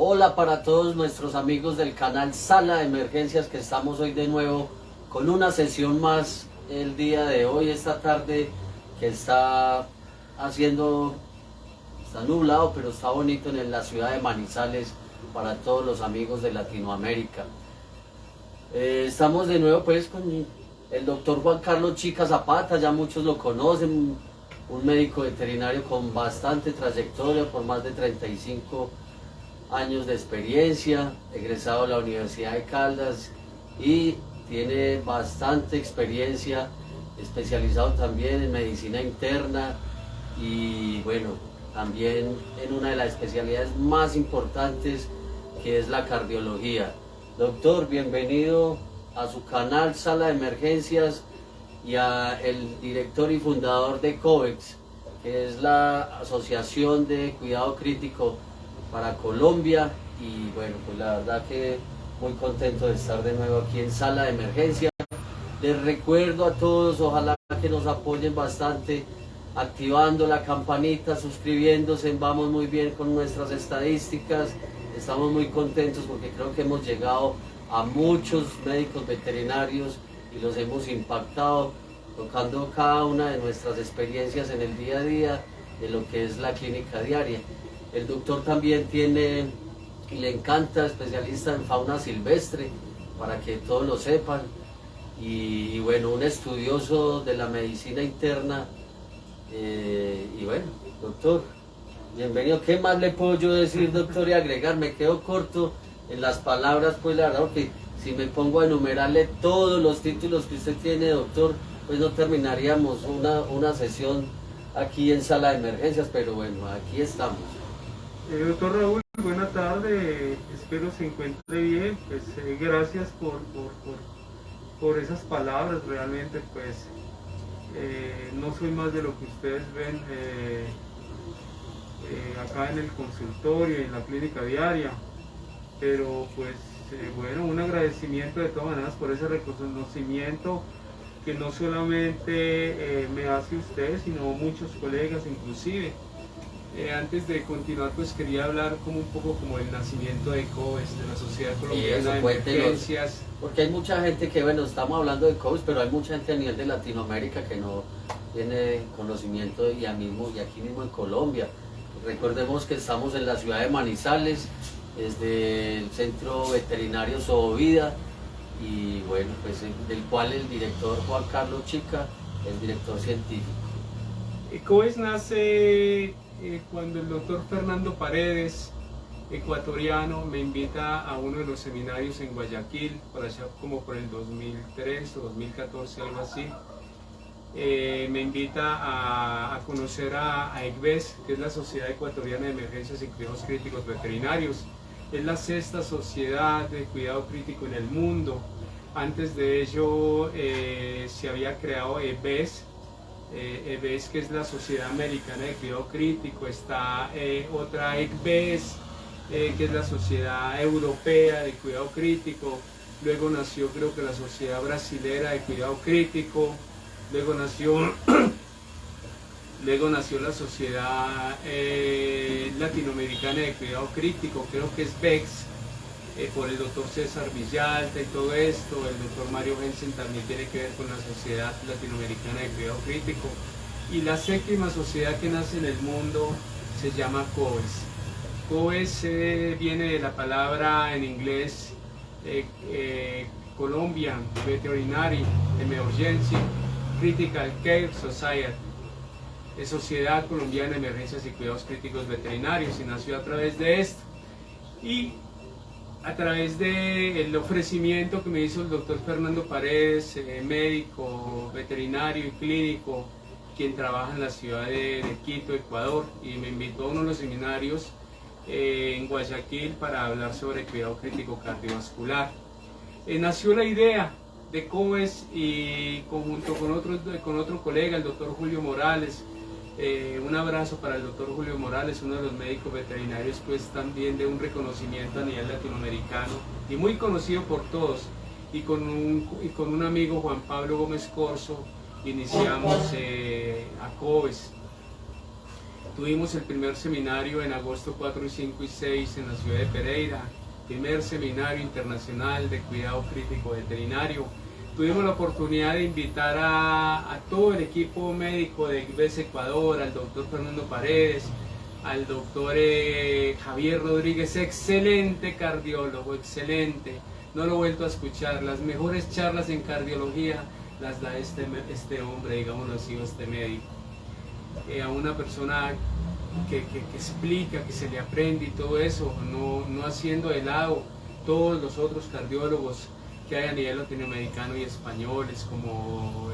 Hola para todos nuestros amigos del canal Sala de Emergencias, que estamos hoy de nuevo con una sesión más el día de hoy, esta tarde que está nublado, pero está bonito en la ciudad de Manizales para todos los amigos de Latinoamérica. Estamos de nuevo pues con el doctor Juan Carlos Chica Zapata, ya muchos lo conocen, un médico veterinario con bastante trayectoria, por más de 35 años de experiencia, egresado de la Universidad de Caldas y tiene bastante experiencia, especializado también en medicina interna y bueno, también en una de las especialidades más importantes que es la cardiología. Doctor, bienvenido a su canal Sala de Emergencias y a el director y fundador de COVEX, que es la Asociación de Cuidado Crítico para Colombia, y bueno, pues la verdad que muy contento de estar de nuevo aquí en Sala de Emergencia. Les recuerdo a todos, ojalá que nos apoyen bastante, activando la campanita, suscribiéndose. Vamos muy bien con nuestras estadísticas, estamos muy contentos porque creo que hemos llegado a muchos médicos veterinarios y los hemos impactado, tocando cada una de nuestras experiencias en el día a día de lo que es la clínica diaria. El doctor también tiene, y le encanta, especialista en fauna silvestre, para que todos lo sepan, y bueno, un estudioso de la medicina interna, y bueno, doctor, bienvenido. ¿Qué más le puedo yo decir, doctor, y agregar? Me quedo corto en las palabras, pues la verdad, porque si me pongo a enumerarle todos los títulos que usted tiene, doctor, pues no terminaríamos una sesión aquí en Sala de Emergencias, pero bueno, aquí estamos. Doctor Raúl, buena tarde, espero se encuentre bien. Pues gracias por esas palabras. Realmente pues no soy más de lo que ustedes ven acá en el consultorio y en la clínica diaria, pero pues bueno, un agradecimiento de todas maneras por ese reconocimiento que no solamente me hace usted, sino muchos colegas inclusive. Antes de continuar, pues quería hablar como un poco como el nacimiento de COVES, de la Sociedad Colombiana de Emergencias. Porque hay mucha gente que, bueno, estamos hablando de COVES, pero hay mucha gente a nivel de Latinoamérica que no tiene conocimiento y aquí mismo en Colombia. Recordemos que estamos en la ciudad de Manizales, desde el Centro Veterinario Zoovida, y bueno, pues del cual el director Juan Carlos Chica, el director científico. COVES nace cuando el doctor Fernando Paredes, ecuatoriano, me invita a uno de los seminarios en Guayaquil, por allá como por el 2003 o 2014, algo así. Me invita a conocer a ECVES, que es la Sociedad Ecuatoriana de Emergencias y Cuidados Críticos Veterinarios. Es la sexta sociedad de cuidado crítico en el mundo. Antes de ello se había creado EBES, que es la Sociedad Americana de Cuidado Crítico. Está otra ECVES, que es la Sociedad Europea de Cuidado Crítico. Luego nació, creo que, la Sociedad Brasilera de Cuidado Crítico. Luego nació la Sociedad Latinoamericana de Cuidado Crítico, creo que es VEX, por el doctor César Villalta y todo esto. El doctor Mario Jensen también tiene que ver con la Sociedad Latinoamericana de Cuidado Crítico. Y la séptima sociedad que nace en el mundo se llama COVES. COVES viene de la palabra en inglés Colombian Veterinary Emergency Critical Care Society, Sociedad Colombiana de Emergencias y Cuidados Críticos Veterinarios, y nació a través de esto. Y a través del ofrecimiento que me hizo el doctor Fernando Paredes, médico, veterinario y clínico, quien trabaja en la ciudad de Quito, Ecuador, y me invitó a uno de los seminarios en Guayaquil para hablar sobre cuidado crítico cardiovascular. Nació la idea de COVES y conjunto con otro colega, el doctor Julio Morales. Un abrazo para el doctor Julio Morales, uno de los médicos veterinarios pues también de un reconocimiento a nivel latinoamericano y muy conocido por todos, y con un amigo, Juan Pablo Gómez Corso, iniciamos a COVES. Tuvimos el primer seminario en agosto 4, 5 y 6 en la ciudad de Pereira, primer seminario internacional de cuidado crítico veterinario. Tuvimos la oportunidad de invitar a todo el equipo médico de ICVES Ecuador, al doctor Fernando Paredes, al doctor Javier Rodríguez, excelente cardiólogo, excelente. No lo he vuelto a escuchar. Las mejores charlas en cardiología las da este hombre, digámoslo así, este médico. A una persona que explica, que se le aprende y todo eso, no haciendo de lado todos los otros cardiólogos que hay a nivel latinoamericano y españoles, como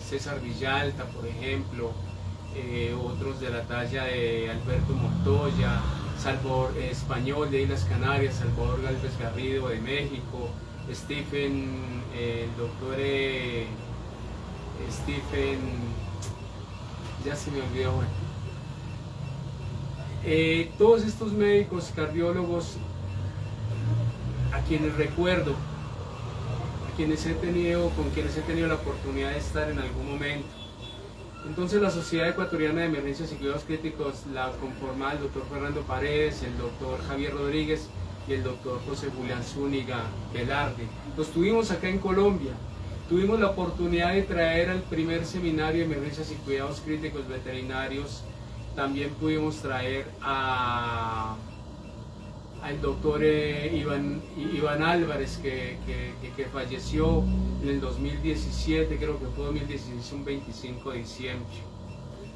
César Villalta, por ejemplo, otros de la talla de Alberto Montoya, Salvador español de Islas Canarias, Salvador Gálvez Garrido de México, Stephen, el doctor Stephen, ya se me olvidó, bueno. Todos estos médicos, cardiólogos, a quienes recuerdo, con quienes he tenido la oportunidad de estar en algún momento. Entonces la Sociedad Ecuatoriana de Emergencias y Cuidados Críticos la conforma el doctor Fernando Paredes, el doctor Javier Rodríguez y el doctor José Julián Zúñiga Velarde. Los tuvimos acá en Colombia. Tuvimos la oportunidad de traer al primer seminario de emergencias y cuidados críticos veterinarios. También pudimos traer al doctor Iván Álvarez, que falleció en el 2017, creo que fue 2016, un 25 de diciembre.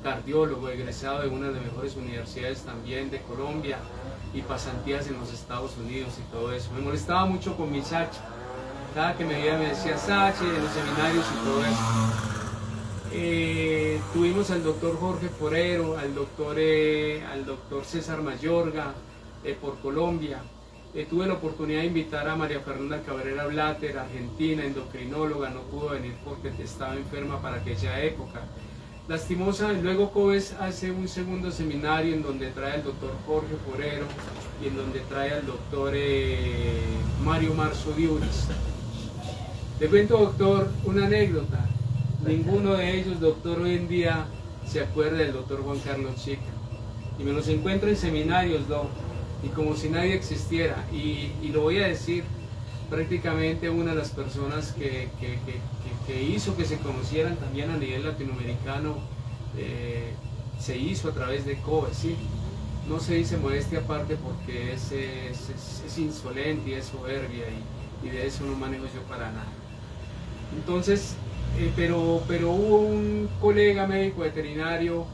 Cardiólogo, egresado de una de las mejores universidades también de Colombia y pasantías en los Estados Unidos y todo eso. Me molestaba mucho con mi Sachi. Cada que me veía me decía Sachi, de los seminarios y todo eso. Tuvimos al doctor Jorge Forero, al doctor César Mayorga por Colombia. Tuve la oportunidad de invitar a María Fernanda Cabrera Blatter, argentina, endocrinóloga, no pudo venir porque estaba enferma para aquella época. Lastimosa, luego COES hace un segundo seminario en donde trae al doctor Jorge Forero y en donde trae al doctor Mario Marzo Diuris. Le cuento, doctor, una anécdota. Ninguno de ellos, doctor, hoy en día se acuerda del doctor Juan Carlos Chica. Y me los encuentro en seminarios, ¿no? Y como si nadie existiera. Y lo voy a decir, prácticamente una de las personas que hizo que se conocieran también a nivel latinoamericano, se hizo a través de COES, ¿sí? No se dice modestia aparte porque es insolente y es soberbia y de eso no manejo yo para nada. Entonces, pero hubo un colega médico veterinario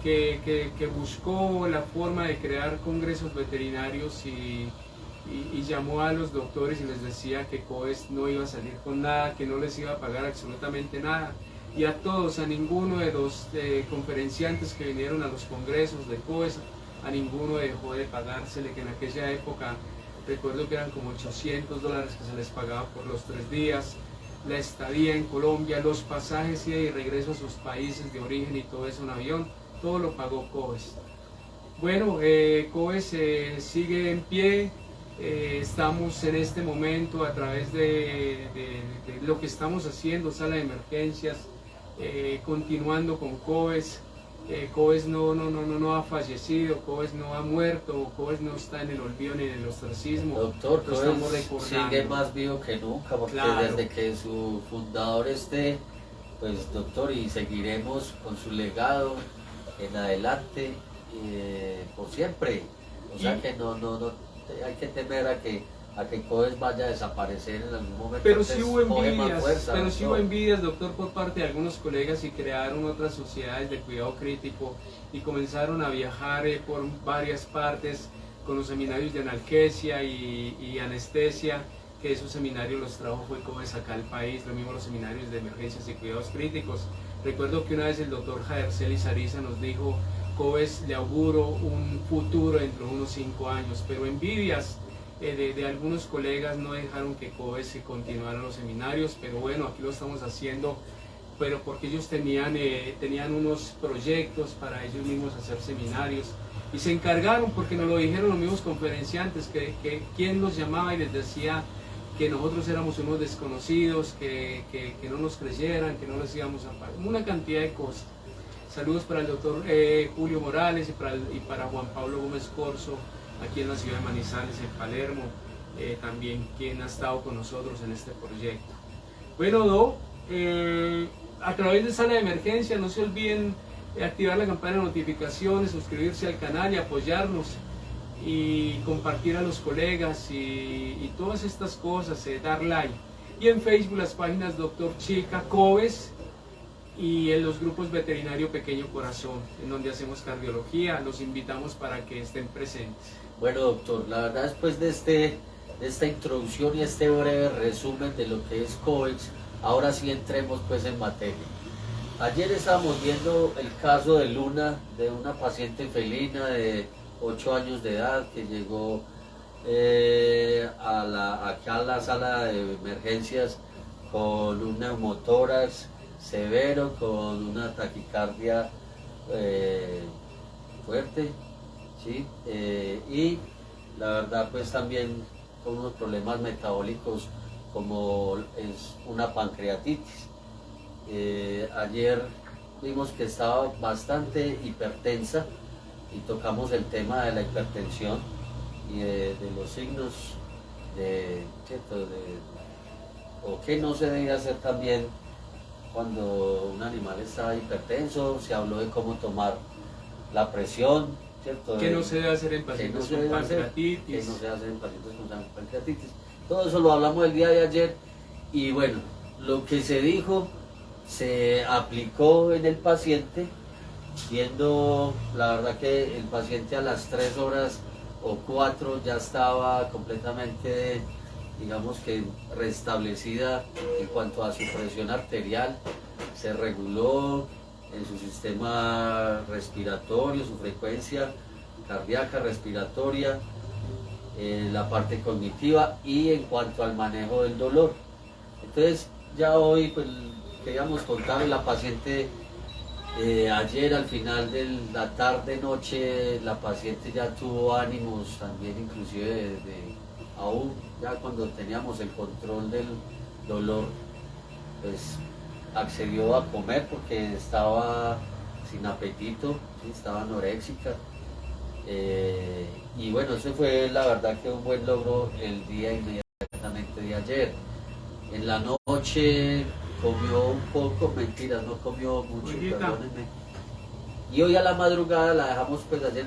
que buscó la forma de crear congresos veterinarios y llamó a los doctores y les decía que COES no iba a salir con nada, que no les iba a pagar absolutamente nada. Y a todos, a ninguno de los conferenciantes que vinieron a los congresos de COES, a ninguno dejó de pagársele, que en aquella época recuerdo que eran como $800 que se les pagaba por los 3 días, la estadía en Colombia, los pasajes ida y regreso a sus países de origen y todo eso en avión, todo lo pagó COES. Bueno, COES sigue en pie. Estamos en este momento a través de lo que estamos haciendo, sala de emergencias, continuando con COES. COES no ha fallecido, COES no ha muerto, COES no está en el olvido ni en el ostracismo. Doctor, lo estamos recordando. Sigue más vivo que nunca, porque Claro. desde que su fundador esté, pues doctor, y seguiremos con su legado en adelante por siempre. O sea que no hay que temer a que COES vaya a desaparecer en algún momento. Pero sí hubo Coge más envidias, fuerza, sí hubo envidias, doctor, por parte de algunos colegas y crearon otras sociedades de cuidado crítico y comenzaron a viajar por varias partes con los seminarios de analgesia y anestesia, que esos seminarios los trajo fue COES acá al país, lo mismo los seminarios de emergencias y cuidados críticos. Recuerdo que una vez el doctor Jaerceli Sariza nos dijo, COES le auguro un futuro dentro de unos 5 años, pero envidias de algunos colegas no dejaron que COES se continuara los seminarios, pero bueno, aquí lo estamos haciendo, pero porque ellos tenían unos proyectos para ellos mismos hacer seminarios y se encargaron, porque nos lo dijeron los mismos conferenciantes, que quien los llamaba y les decía que nosotros éramos unos desconocidos, que no nos creyeran, que no les íbamos a pagar, una cantidad de cosas. Saludos para el doctor Julio Morales y para Juan Pablo Gómez Corso, aquí en la ciudad de Manizales, en Palermo, también quien ha estado con nosotros en este proyecto. Bueno, a través de Sala de Emergencia, no se olviden activar la campana de notificaciones, suscribirse al canal y apoyarnos y compartir a los colegas y todas estas cosas, dar like. Y en Facebook las páginas Doctor Chica Coves y en los grupos Veterinario Pequeño Corazón, en donde hacemos cardiología. Los invitamos para que estén presentes. Bueno, doctor, la verdad, después de esta introducción y este breve resumen de lo que es COVEX, ahora sí entremos pues en materia. Ayer estábamos viendo el caso de Luna, de una paciente felina de 8 años de edad que llegó acá a la sala de emergencias con un neumotórax severo, con una taquicardia fuerte, ¿sí? Y la verdad pues también con unos problemas metabólicos como es una pancreatitis. Ayer vimos que estaba bastante hipertensa y tocamos el tema de la hipertensión y de los signos o que no se debe hacer también cuando un animal está hipertenso. Se habló de cómo tomar la presión, ¿cierto? ¿Qué no se debe hacer en pacientes con pancreatitis? ¿Qué no se debe hacer en pacientes con pancreatitis? Todo eso lo hablamos el día de ayer y bueno, lo que se dijo se aplicó en el paciente, viendo la verdad que el paciente a las 3 horas o 4 ya estaba completamente, digamos que restablecida en cuanto a su presión arterial, se reguló en su sistema respiratorio, su frecuencia cardíaca, respiratoria, la parte cognitiva y en cuanto al manejo del dolor. Entonces ya hoy pues queríamos contarle a la paciente, ayer al final de la tarde-noche la paciente ya tuvo ánimos también, inclusive aún ya cuando teníamos el control del dolor, pues accedió a comer porque estaba sin apetito, ¿sí? Estaba anoréxica. Y bueno, ese fue la verdad que un buen logro el día inmediatamente de ayer. En la noche comió un poco, mentiras, no comió mucho, perdónenme. Y hoy a la madrugada la dejamos, pues ayer,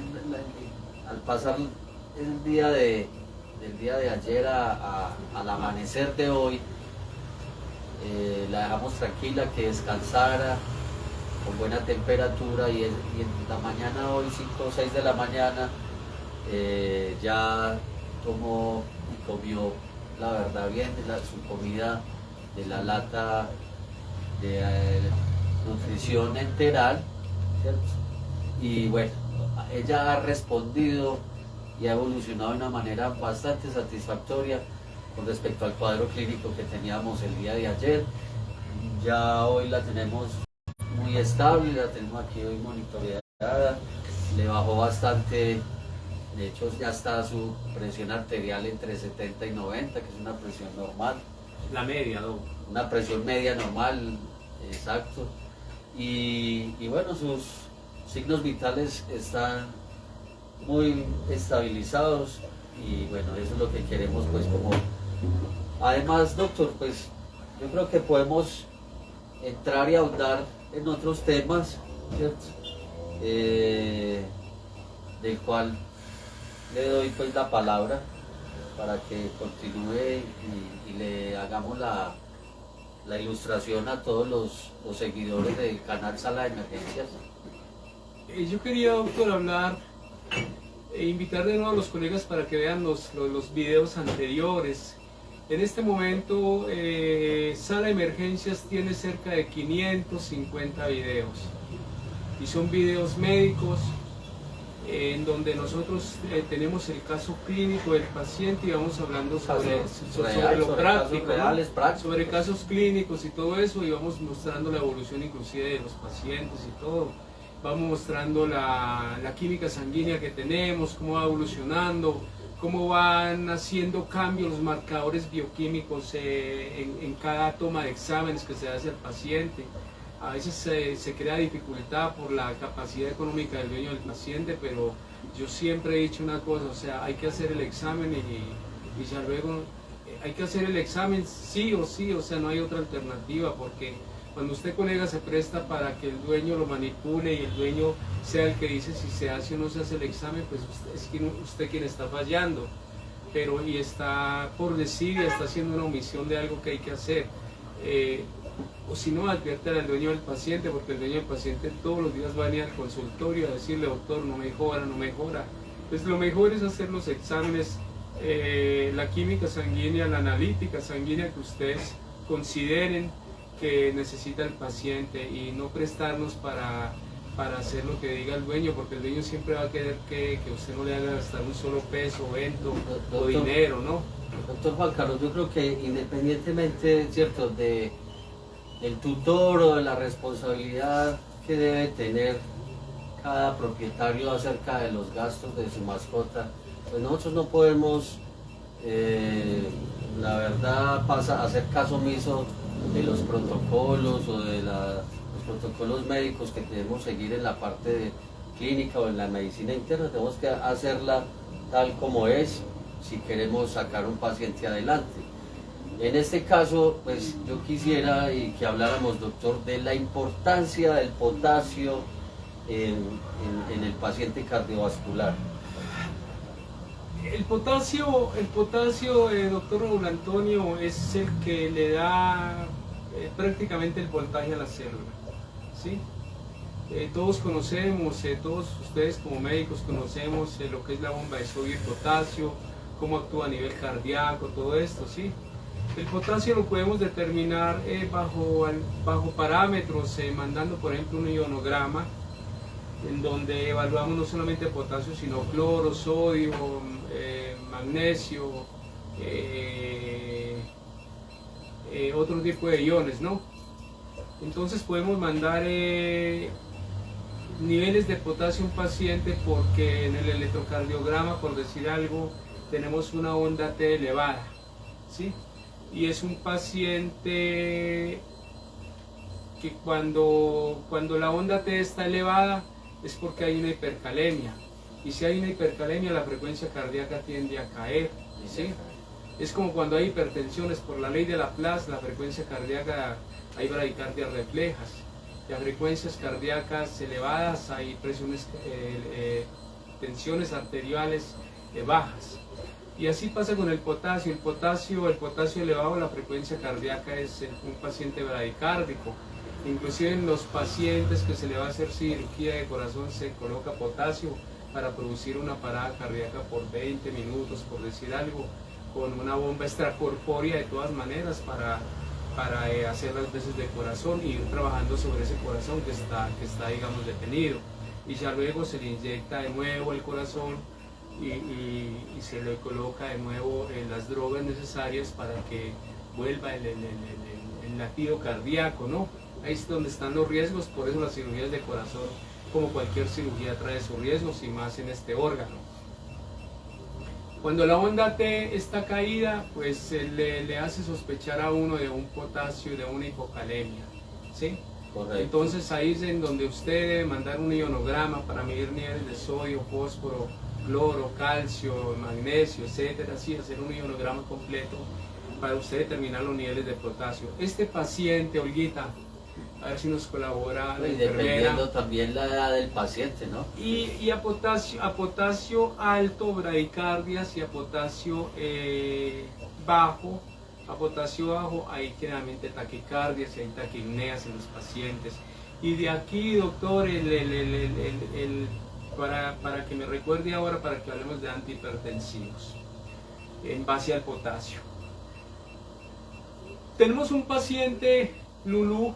al pasar el día del día de ayer al amanecer de hoy, la dejamos tranquila, que descansara, con buena temperatura, y en la mañana, hoy 5 o 6 de la mañana, ya tomó y comió, la verdad, bien su comida de la lata de nutrición enteral, ¿cierto? Y bueno, ella ha respondido y ha evolucionado de una manera bastante satisfactoria con respecto al cuadro clínico que teníamos el día de ayer. Ya hoy la tenemos muy estable, la tenemos aquí hoy monitoreada, le bajó bastante, de hecho ya está su presión arterial entre 70 y 90, que es una presión normal. La media, ¿no? Una presión media normal, exacto. Y bueno, sus signos vitales están muy estabilizados y bueno, eso es lo que queremos pues como... Además, doctor, pues yo creo que podemos entrar y ahondar en otros temas, ¿cierto? Del cual le doy pues la palabra para que continúe y le hagamos la ilustración a todos los seguidores del canal Sala de Emergencias. Yo quería, doctor, hablar e invitar de nuevo a los colegas para que vean los videos anteriores. En este momento, Sala de Emergencias tiene cerca de 550 videos y son videos médicos en donde nosotros tenemos el caso clínico del paciente y vamos hablando sobre lo práctico, reales, ¿no? Sobre casos clínicos y todo eso, y vamos mostrando la evolución inclusive de los pacientes y todo. Vamos mostrando la química sanguínea que tenemos, cómo va evolucionando, cómo van haciendo cambios los marcadores bioquímicos en cada toma de exámenes que se hace al paciente. A veces se crea dificultad por la capacidad económica del dueño del paciente, pero yo siempre he dicho una cosa, o sea, hay que hacer el examen y ya luego hay que hacer el examen sí o sí, o sea, no hay otra alternativa, porque cuando usted, colega, se presta para que el dueño lo manipule y el dueño sea el que dice si se hace o no se hace el examen, pues usted quien está fallando, pero y está por desidia, está haciendo una omisión de algo que hay que hacer. O si no, advierte al dueño del paciente, porque el dueño del paciente todos los días va a venir al consultorio a decirle, doctor, no mejora, no mejora. Pues lo mejor es hacer los exámenes, la química sanguínea, la analítica sanguínea que ustedes consideren que necesita el paciente, y no prestarnos para hacer lo que diga el dueño, porque el dueño siempre va a querer que usted no le haga gastar un solo peso, evento o dinero, ¿no? Doctor Juan Carlos, yo creo que independientemente, ¿cierto?, del tutor o de la responsabilidad que debe tener cada propietario acerca de los gastos de su mascota, pues nosotros no podemos, la verdad, hacer caso omiso de los protocolos o de los protocolos médicos que debemos seguir en la parte clínica o en la medicina interna. Tenemos que hacerla tal como es si queremos sacar un paciente adelante. En este caso, pues yo quisiera que habláramos, doctor, de la importancia del potasio en el paciente cardiovascular. El potasio, doctor Raúl Antonio, es el que le da prácticamente el voltaje a la célula, ¿sí? Todos conocemos, todos ustedes como médicos conocemos lo que es la bomba de sodio y potasio, cómo actúa a nivel cardíaco, todo esto, ¿sí? El potasio lo podemos determinar bajo parámetros, mandando por ejemplo un ionograma, en donde evaluamos no solamente potasio, sino cloro, sodio, magnesio, otro tipo de iones, ¿no? Entonces podemos mandar niveles de potasio a un paciente porque en el electrocardiograma, por decir algo, tenemos una onda T elevada, ¿sí? Y es un paciente que cuando la onda T está elevada es porque hay una hipercalemia, y si hay una hipercalemia la frecuencia cardíaca tiende a caer, ¿sí? Es como cuando hay hipertensiones, por la ley de Laplace la frecuencia cardíaca, hay bradicardias reflejas, y a frecuencias cardíacas elevadas hay presiones, tensiones arteriales bajas. Y así pasa con el potasio. El potasio elevado, la frecuencia cardíaca es un paciente bradicárdico. Inclusive en los pacientes que se le va a hacer cirugía de corazón se coloca potasio para producir una parada cardíaca por 20 minutos, por decir algo, con una bomba extracorpórea de todas maneras para hacer las veces de corazón y ir trabajando sobre ese corazón que está digamos detenido. Y ya luego se le inyecta de nuevo el corazón y se le coloca de nuevo las drogas necesarias para que vuelva el latido cardíaco, ¿no? Ahí es donde están los riesgos, por eso las cirugías de corazón, como cualquier cirugía, trae sus riesgos, y más en este órgano. Cuando la onda T está caída, pues le hace sospechar a uno de un potasio, de una hipocalemia, ¿sí? Correcto. Entonces ahí es en donde usted debe mandar un ionograma para medir niveles de sodio, fósforo, cloro, calcio, magnesio, etcétera, así, hacer un ionograma completo para usted determinar los niveles de potasio. Este paciente, Olguita, a ver si nos colabora la enfermera. Dependiendo también la edad del paciente, ¿no? Y a potasio alto, bradicardias, y a potasio bajo, hay generalmente taquicardias, y hay taquipneas en los pacientes. Y de aquí, doctor, para que me recuerde ahora, para que hablemos de antihipertensivos, en base al potasio. Tenemos un paciente, Lulú,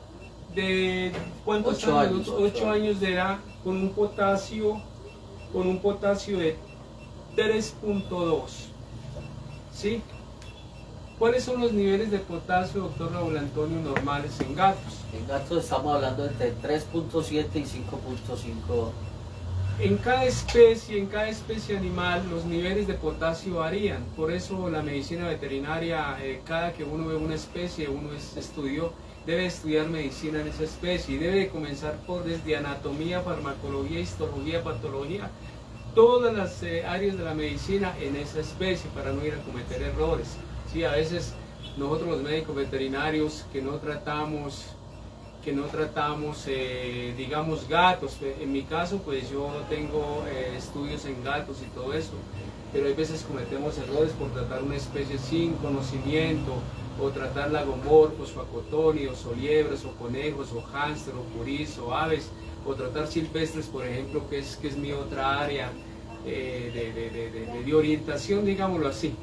de ¿cuántos años? 8 años de edad, con un potasio de 3.2, ¿sí? ¿Cuáles son los niveles de potasio, doctor Raúl Antonio, normales en gatos? En gatos estamos hablando entre 3.7 y 5.5. En cada especie animal los niveles de potasio varían, por eso la medicina veterinaria, cada que uno ve una especie, uno estudió debe estudiar medicina en esa especie y debe comenzar por desde anatomía, farmacología, histología, patología, todas las áreas de la medicina en esa especie para no ir a cometer errores. Sí, a veces nosotros los médicos veterinarios que no tratamos digamos gatos, en mi caso pues yo tengo estudios en gatos y todo eso, pero hay veces cometemos errores por tratar una especie sin conocimiento, o tratar lagomorfos, o acotónidos, o liebres, o conejos, o hámster, o puris, o aves, o tratar silvestres, por ejemplo, que es mi otra área de orientación, digámoslo así.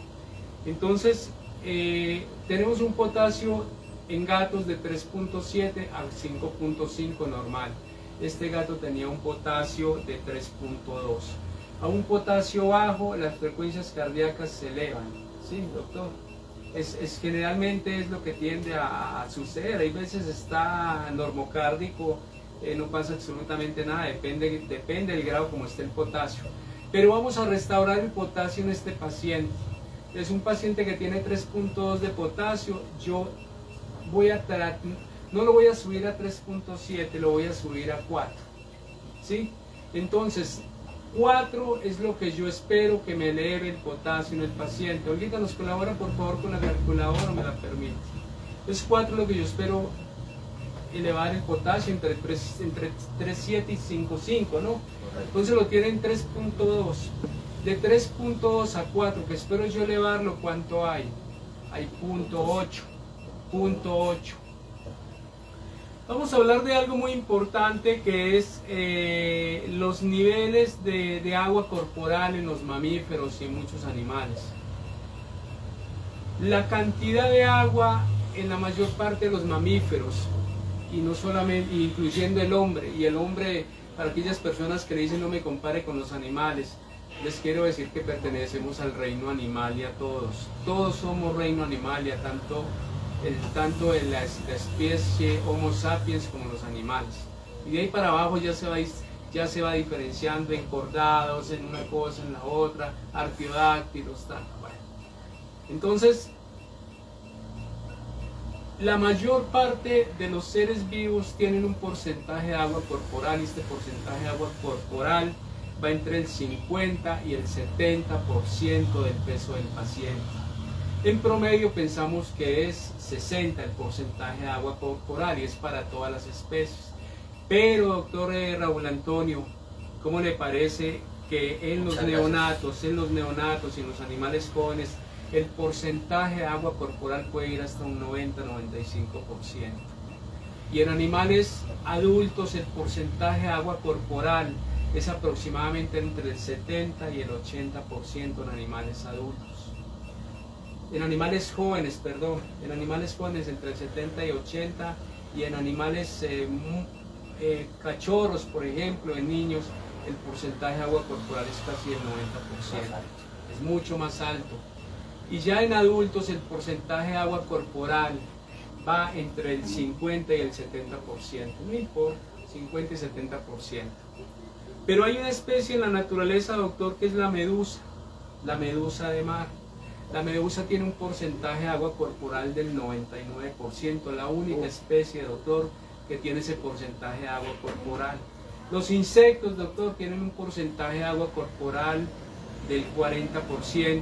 Entonces, tenemos un potasio en gatos de 3.7 a 5.5 normal. Este gato tenía un potasio de 3.2. A un potasio bajo, las frecuencias cardíacas se elevan. ¿Sí, doctor? Generalmente es lo que tiende a suceder. Hay veces está normocárdico, no pasa absolutamente nada, depende del grado como esté el potasio. Pero vamos a restaurar el potasio en este paciente. Es un paciente que tiene 3.2 de potasio. Yo no lo voy a subir a 3.7, lo voy a subir a 4. ¿Sí? Entonces, 4 es lo que yo espero que me eleve el potasio en el paciente. Olguita, ¿nos colabora por favor con la calculadora o me la permite? Es 4 lo que yo espero elevar el potasio entre 3.7 y 5.5, ¿no? Entonces lo tiene en 3.2. De 3.2 a 4, que espero yo elevarlo, ¿cuánto hay? Hay 0.8. Vamos a hablar de algo muy importante que es los niveles de agua corporal en los mamíferos y en muchos animales. La cantidad de agua en la mayor parte de los mamíferos, y no solamente, incluyendo el hombre, y el hombre, para aquellas personas que le dicen no me compare con los animales, les quiero decir que pertenecemos al reino animalia todos somos reino animalia, tanto en la especie Homo sapiens como los animales. Y de ahí para abajo ya se va diferenciando en cordados, en una cosa, en la otra, arqueodáctilos, tal. Bueno. Entonces, la mayor parte de los seres vivos tienen un porcentaje de agua corporal, y este porcentaje de agua corporal va entre el 50 y el 70% del peso del paciente. En promedio pensamos que es 60 el porcentaje de agua corporal y es para todas las especies. Pero, doctor Raúl Antonio, ¿cómo le parece que en los neonatos y en los animales jóvenes el porcentaje de agua corporal puede ir hasta un 90-95%? Y en animales adultos el porcentaje de agua corporal es aproximadamente entre el 70 y el 80% en animales adultos. En animales jóvenes, entre el 70 y 80, y en animales cachorros, por ejemplo, en niños, el porcentaje de agua corporal es casi el 90%, es mucho más alto. Y ya en adultos el porcentaje de agua corporal va entre el 50 y el 70%, no importa, 50 y 70%. Pero hay una especie en la naturaleza, doctor, que es la medusa de mar. La medusa tiene un porcentaje de agua corporal del 99%, la única especie, doctor, que tiene ese porcentaje de agua corporal. Los insectos, doctor, tienen un porcentaje de agua corporal del 40%.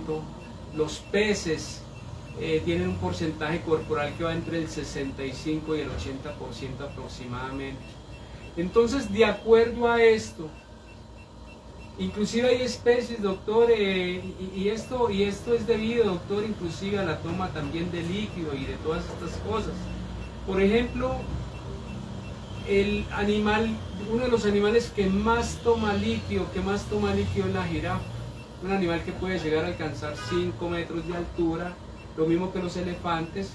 Los peces tienen un porcentaje corporal que va entre el 65 y el 80% aproximadamente. Entonces, de acuerdo a esto, inclusive hay especies, doctor, y esto es debido, doctor, inclusive a la toma también de líquido y de todas estas cosas. Por ejemplo, uno de los animales que más toma líquido es la jirafa. Un animal que puede llegar a alcanzar 5 metros de altura, lo mismo que los elefantes,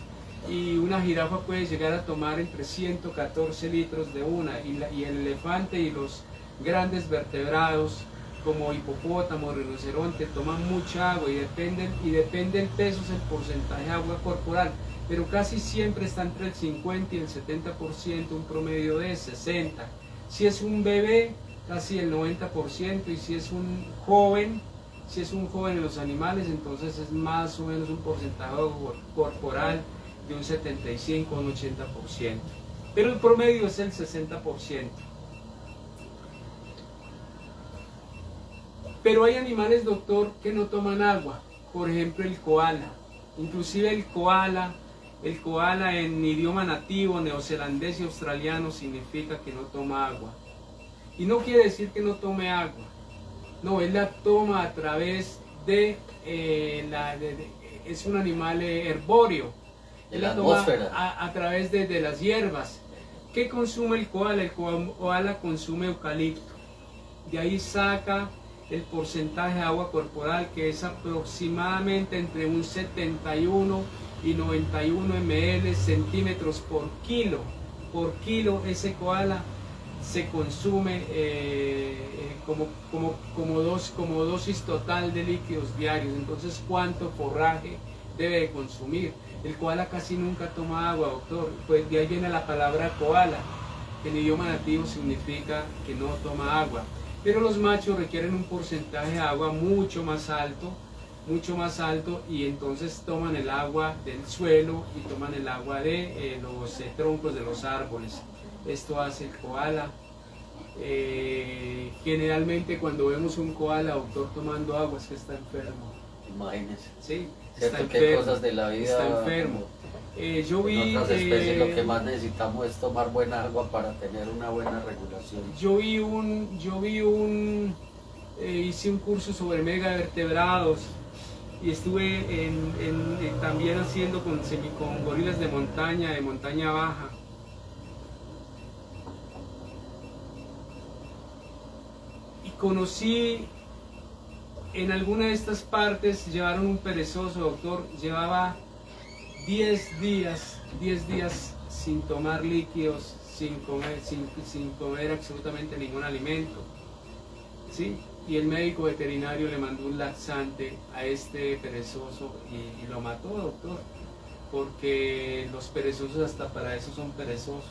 y una jirafa puede llegar a tomar entre 114 litros de una, y el elefante y los grandes vertebrados como hipopótamo, rinoceronte, toman mucha agua y depende el peso, es el porcentaje de agua corporal, pero casi siempre está entre el 50 y el 70%, un promedio de 60%. Si es un bebé, casi el 90%, y si es un joven en los animales, entonces es más o menos un porcentaje corporal de un 75 a un 80%, pero el promedio es el 60%. Pero hay animales, doctor, que no toman agua, por ejemplo el koala. Inclusive el koala en idioma nativo, neozelandés y australiano significa que no toma agua. Y no quiere decir que no tome agua, no, él la toma a través de, es un animal herbóreo, él la toma a través de las hierbas. ¿Qué consume el koala? El koala consume eucalipto, de ahí saca el porcentaje de agua corporal, que es aproximadamente entre un 71 y 91 ml centímetros por kilo. Por kilo ese koala se consume como dosis total de líquidos diarios. Entonces, ¿cuánto forraje debe de consumir? El koala casi nunca toma agua, doctor. Pues de ahí viene la palabra koala, que en idioma nativo significa que no toma agua. Pero los machos requieren un porcentaje de agua mucho más alto, y entonces toman el agua del suelo y toman el agua de los troncos de los árboles. Esto hace el koala. Generalmente cuando vemos un koala, doctor, tomando agua, es que está enfermo. Imagínese. Sí, está enfermo. ¿Qué cosas de la vida? Está enfermo. Yo vi, en otras especies lo que más necesitamos es tomar buena agua para tener una buena regulación. Hice un curso sobre megavertebrados y estuve también haciendo con gorilas de montaña baja. Y conocí en alguna de estas partes, llevaron un perezoso, doctor, llevaba 10 días sin tomar líquidos, sin comer absolutamente ningún alimento, ¿sí? Y el médico veterinario le mandó un laxante a este perezoso y lo mató, doctor, porque los perezosos hasta para eso son perezosos,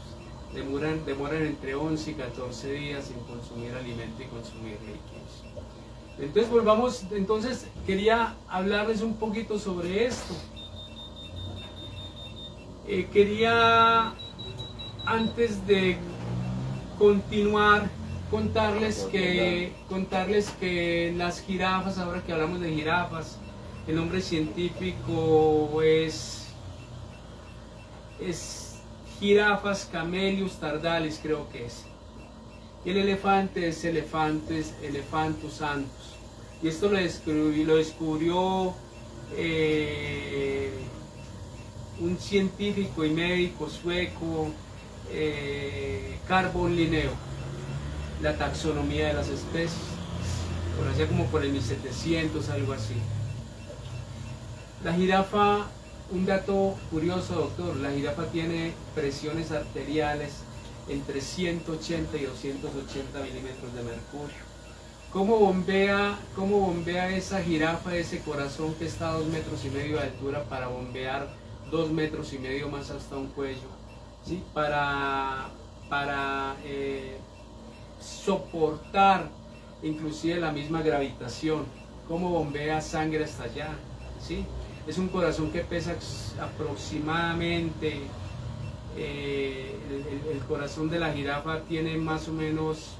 demoran entre 11 y 14 días sin consumir alimento y consumir líquidos. Entonces quería hablarles un poquito sobre esto. Quería, antes de continuar, contarles que las jirafas, ahora que hablamos de jirafas, el nombre científico es Girafas camellius tardalis, creo que es. Y el elefante es Elephantus antus. Y esto lo descubrió un científico y médico sueco, Carl von Linneo, la taxonomía de las especies, por allá como por el 1700, algo así. La jirafa, un dato curioso, doctor, la jirafa tiene presiones arteriales entre 180 y 280 milímetros de mercurio. ¿Cómo bombea esa jirafa ese corazón que está a 2,5 metros de altura para bombear 2,5 metros más hasta un cuello? ¿Sí? Para soportar inclusive la misma gravitación. ¿Cómo bombea sangre hasta allá? ¿Sí? Es un corazón que pesa aproximadamente, el corazón de la jirafa tiene más o menos,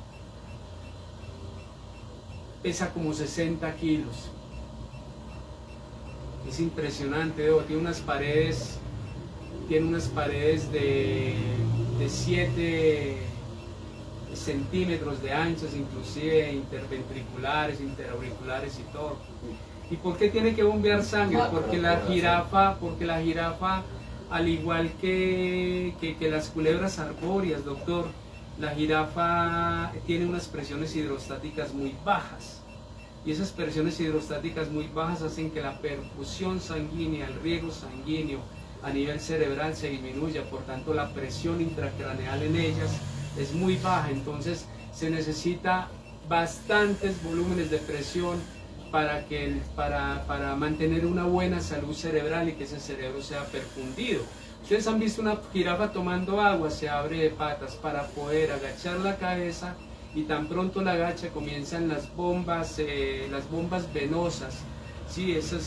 pesa como 60 kilos. Es impresionante, tiene unas paredes de 7 centímetros de anchas, inclusive interventriculares, interauriculares y todo. ¿Y por qué tiene que bombear sangre? Porque la jirafa, al igual que las culebras arbóreas, doctor, la jirafa tiene unas presiones hidrostáticas muy bajas. Y esas presiones hidrostáticas muy bajas hacen que la perfusión sanguínea, el riego sanguíneo a nivel cerebral se disminuya, por tanto la presión intracraneal en ellas es muy baja, entonces se necesita bastantes volúmenes de presión para mantener una buena salud cerebral y que ese cerebro sea perfundido. Ustedes han visto una jirafa tomando agua, se abre de patas para poder agachar la cabeza, y tan pronto la agacha comienzan las bombas venosas, ¿sí? esos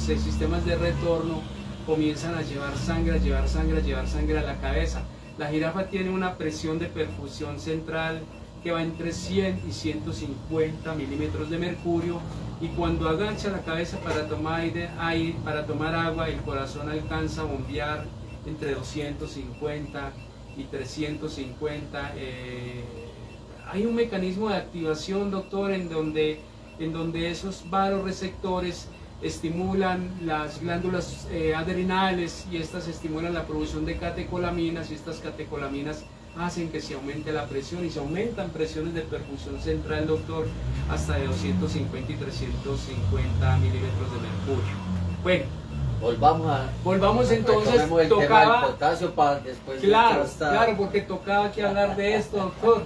sistemas de retorno comienzan a llevar sangre, a llevar sangre, a llevar sangre a la cabeza. La jirafa tiene una presión de perfusión central que va entre 100 y 150 milímetros de mercurio, y cuando agacha la cabeza para tomar para tomar agua, el corazón alcanza a bombear entre 250 y 350. Hay un mecanismo de activación, doctor, en donde esos vasoreceptores estimulan las glándulas adrenales, y estas estimulan la producción de catecolaminas, y estas catecolaminas hacen que se aumente la presión, y se aumentan presiones de perfusión central, doctor, hasta de 250 y 350 milímetros de mercurio. Bueno, volvamos entonces. Tocaba el potasio para después. Claro, porque tocaba que hablar de esto, doctor.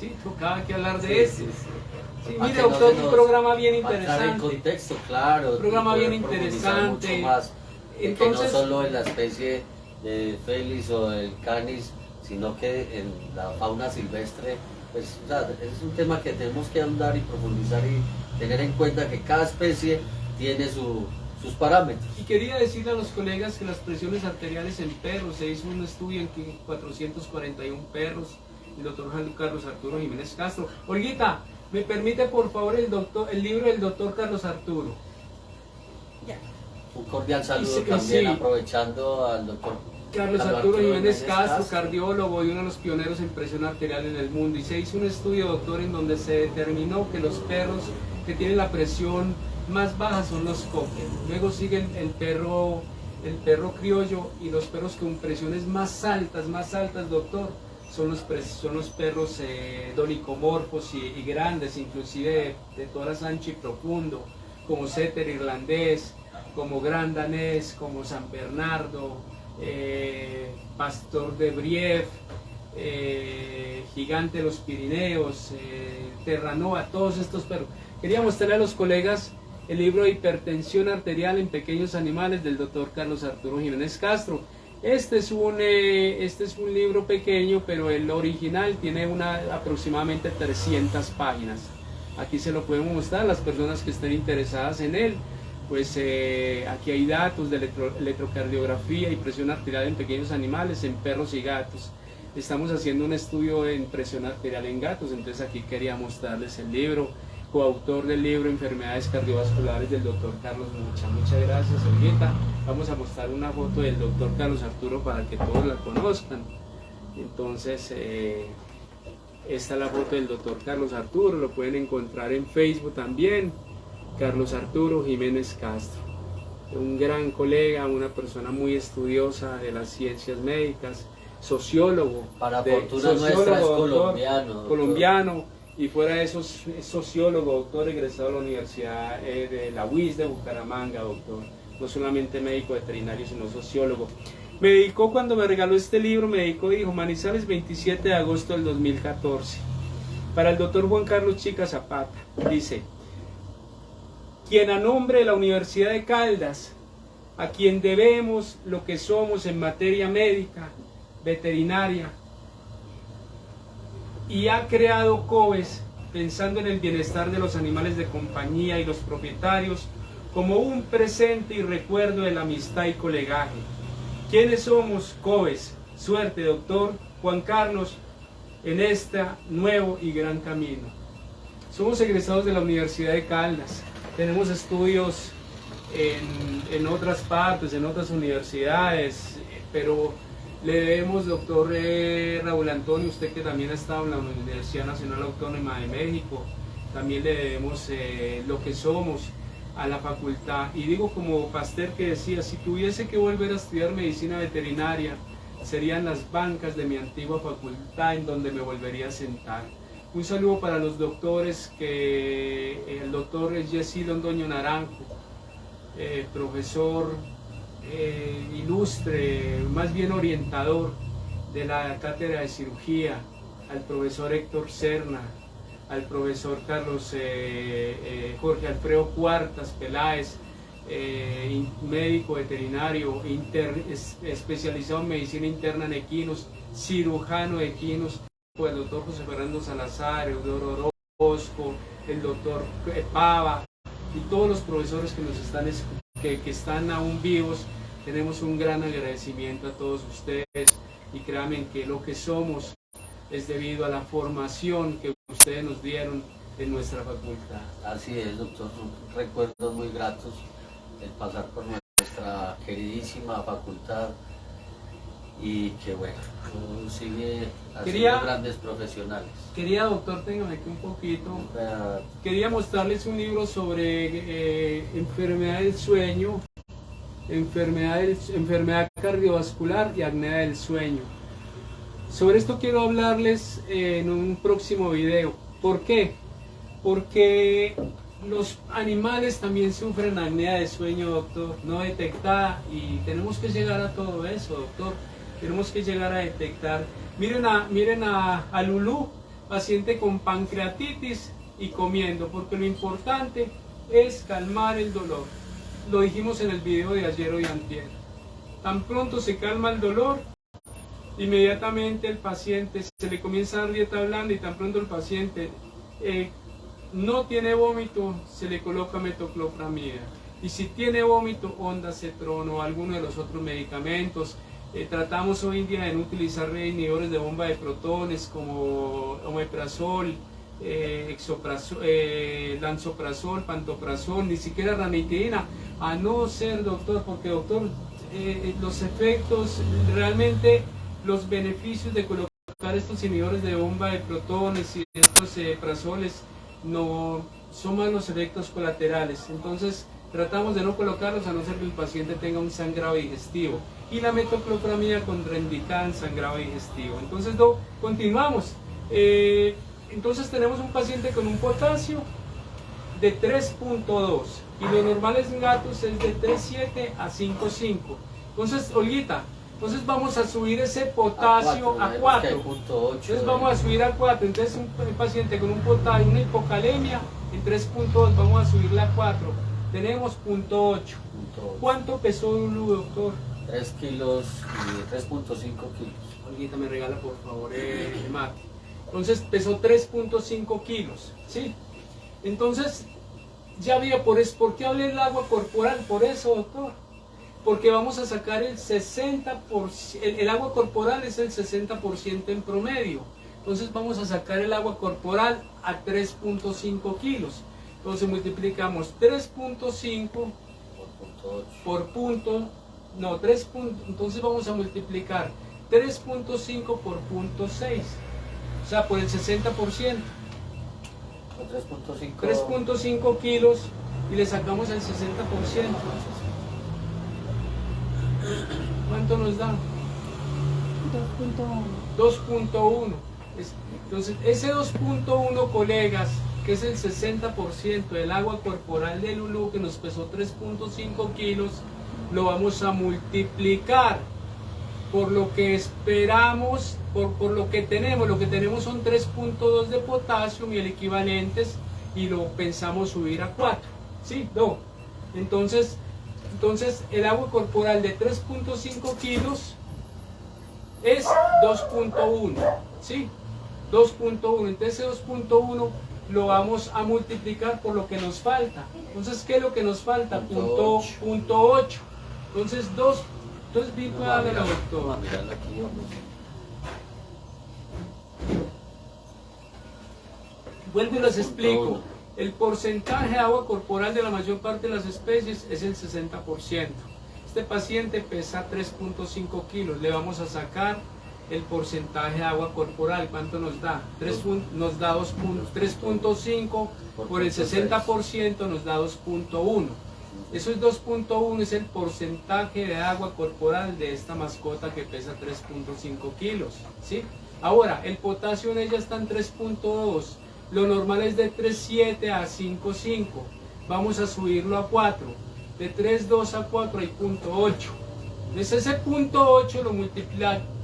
Sí, tocaba que hablar de esto. Sí, mire, doctor, un programa bien interesante. En contexto, claro. Un programa bien interesante. Mucho más, entonces, que no solo en la especie de Felis o del Canis, sino que en la fauna silvestre, pues, o sea, es un tema que tenemos que ahondar y profundizar y tener en cuenta que cada especie tiene sus parámetros. Y quería decirle a los colegas que las presiones arteriales en perros, se hizo un estudio en 441 perros, el doctor Carlos Arturo Jiménez Castro. Olguita, ¿me permite por favor el libro del doctor Carlos Arturo? Ya. Un cordial saludo también, aprovechando al doctor Carlos Arturo Jiménez Castro, cardiólogo y uno de los pioneros en presión arterial en el mundo. Y se hizo un estudio, doctor, en donde se determinó que los perros que tienen la presión más baja son los cocker. Luego sigue el perro criollo, y los perros con presiones más altas, doctor, son los perros donicomorfos y grandes, inclusive de tórax ancho y profundo, como setter irlandés, como gran danés, como San Bernardo, pastor de Brief, gigante de los Pirineos, Terranova, todos estos perros. Quería mostrarle a los colegas el libro de Hipertensión arterial en pequeños animales del doctor Carlos Arturo Jiménez Castro. Este es un libro pequeño, pero el original tiene aproximadamente 300 páginas. Aquí se lo podemos mostrar a las personas que estén interesadas en él. Pues aquí hay datos de electrocardiografía y presión arterial en pequeños animales, en perros y gatos. Estamos haciendo un estudio en presión arterial en gatos, entonces aquí quería mostrarles el libro, coautor del libro Enfermedades Cardiovasculares del doctor Carlos Mucha. Muchas gracias, Olguita. Vamos a mostrar una foto del doctor Carlos Arturo para que todos la conozcan. Entonces, esta es la foto del doctor Carlos Arturo, lo pueden encontrar en Facebook también. Carlos Arturo Jiménez Castro, un gran colega, una persona muy estudiosa de las ciencias médicas, sociólogo. Para fortuna nuestra es colombiano, y fuera de eso es sociólogo, doctor, egresado de la Universidad de la UIS de Bucaramanga, doctor. No solamente médico veterinario, sino sociólogo. Me dedicó, cuando me regaló este libro, dijo Manizales, 27 de agosto del 2014. Para el doctor Juan Carlos Chica Zapata, dice: quien a nombre de la Universidad de Caldas, a quien debemos lo que somos en materia médica, veterinaria, y ha creado COVES pensando en el bienestar de los animales de compañía y los propietarios como un presente y recuerdo de la amistad y colegaje. ¿Quiénes somos COVES? Suerte, doctor Juan Carlos, en este nuevo y gran camino. Somos egresados de la Universidad de Caldas. Tenemos estudios en otras partes, en otras universidades, pero le debemos, doctor Raúl Antonio, usted que también ha estado en la Universidad Nacional Autónoma de México, también le debemos lo que somos a la facultad. Y digo como Pasteur, que decía, si tuviese que volver a estudiar medicina veterinaria, serían las bancas de mi antigua facultad en donde me volvería a sentar. Un saludo para los doctores, el doctor Jessy Londoño Naranjo, profesor ilustre, más bien orientador de la cátedra de cirugía, al profesor Héctor Serna, al profesor Jorge Alfredo Cuartas Peláez, médico veterinario, especializado en medicina interna en equinos, cirujano de equinos, el doctor José Fernando Salazar, Eudoro Orozco, el doctor Pava, y todos los profesores que nos están que están aún vivos, tenemos un gran agradecimiento a todos ustedes y créanme que lo que somos es debido a la formación que ustedes nos dieron en nuestra facultad. Así es, doctor, son recuerdos muy gratos el pasar por nuestra queridísima facultad y que bueno, sigue haciendo grandes profesionales. Quería, doctor, téngame aquí un poquito. Quería mostrarles un libro sobre enfermedad del sueño, enfermedad cardiovascular y apnea del sueño. Sobre esto quiero hablarles en un próximo video. ¿Por qué? Porque los animales también sufren apnea de sueño, doctor, no detectada, y tenemos que llegar a todo eso, doctor. Tenemos que llegar a detectar. Miren a Lulú, paciente con pancreatitis y comiendo, porque lo importante es calmar el dolor. Lo dijimos en el video de ayer o de antier. Tan pronto se calma el dolor, inmediatamente el paciente se le comienza a dar dieta blanda y tan pronto el paciente no tiene vómito, se le coloca metoclopramida. Y si tiene vómito, ondansetron o alguno de los otros medicamentos. Tratamos hoy en día de no utilizar inhibidores de bomba de protones como omeprazol, lansoprazol, pantoprazol, ni siquiera ranitidina, a no ser, doctor, porque doctor, los efectos, realmente los beneficios de colocar estos inhibidores de bomba de protones y estos prazoles no son más los efectos colaterales. Entonces tratamos de no colocarlos a no ser que el paciente tenga un sangrado digestivo, y la metoclopramida contraindicada en sangrado digestivo. Entonces continuamos. Entonces tenemos un paciente con un potasio de 3.2 y lo normal en gatos es de 3.7 a 5.5. Entonces, Olguita, entonces vamos a subir ese potasio a 4. Entonces vamos a subir a 4. Entonces un paciente con un potasio, una hipocalemia en 3.2, vamos a subirla a 4. Tenemos 0.8. ¿Cuánto pesó Lulu, doctor? 3 kilos y 3.5 kilos. Olguita, me regala por favor el mate. Entonces pesó 3.5 kilos, ¿sí? Entonces, ya había ¿por qué hablé del agua corporal? Por eso, doctor. Porque vamos a sacar el 60%, el agua corporal es el 60% en promedio. Entonces vamos a sacar el agua corporal a 3.5 kilos. Entonces multiplicamos 3.5 por punto, no, 3 entonces vamos a multiplicar 3.5 por punto 6, o sea, por el 60%. 3.5 kilos y le sacamos el 60%. ¿Cuánto nos da? 2.1. Entonces, ese 2.1, colegas, que es el 60% del agua corporal de Lulú, que nos pesó 3.5 kilos, lo vamos a multiplicar por lo que esperamos, por lo que tenemos. Lo que tenemos son 3.2 de potasio y el equivalentes, y lo pensamos subir a 4. ¿Sí? No. Entonces el agua corporal de 3.5 kilos es 2.1. ¿Sí? 2.1. Entonces ese 2.1 lo vamos a multiplicar por lo que nos falta. Entonces, ¿qué es lo que nos falta? Punto 8. Entonces, entonces vi para de la doctora. Vuelvo y les explico. El porcentaje de agua corporal de la mayor parte de las especies es el 60%. Este paciente pesa 3.5 kilos. Le vamos a sacar el porcentaje de agua corporal. ¿Cuánto nos da? Nos da 3.5 por el 60% nos da 2.1. Eso es 2.1, es el porcentaje de agua corporal de esta mascota que pesa 3.5 kilos. ¿Sí? Ahora, el potasio en ella está en 3.2. Lo normal es de 3.7 a 5.5. Vamos a subirlo a 4. De 3.2 a 4 hay 0.8. Entonces ese 0.8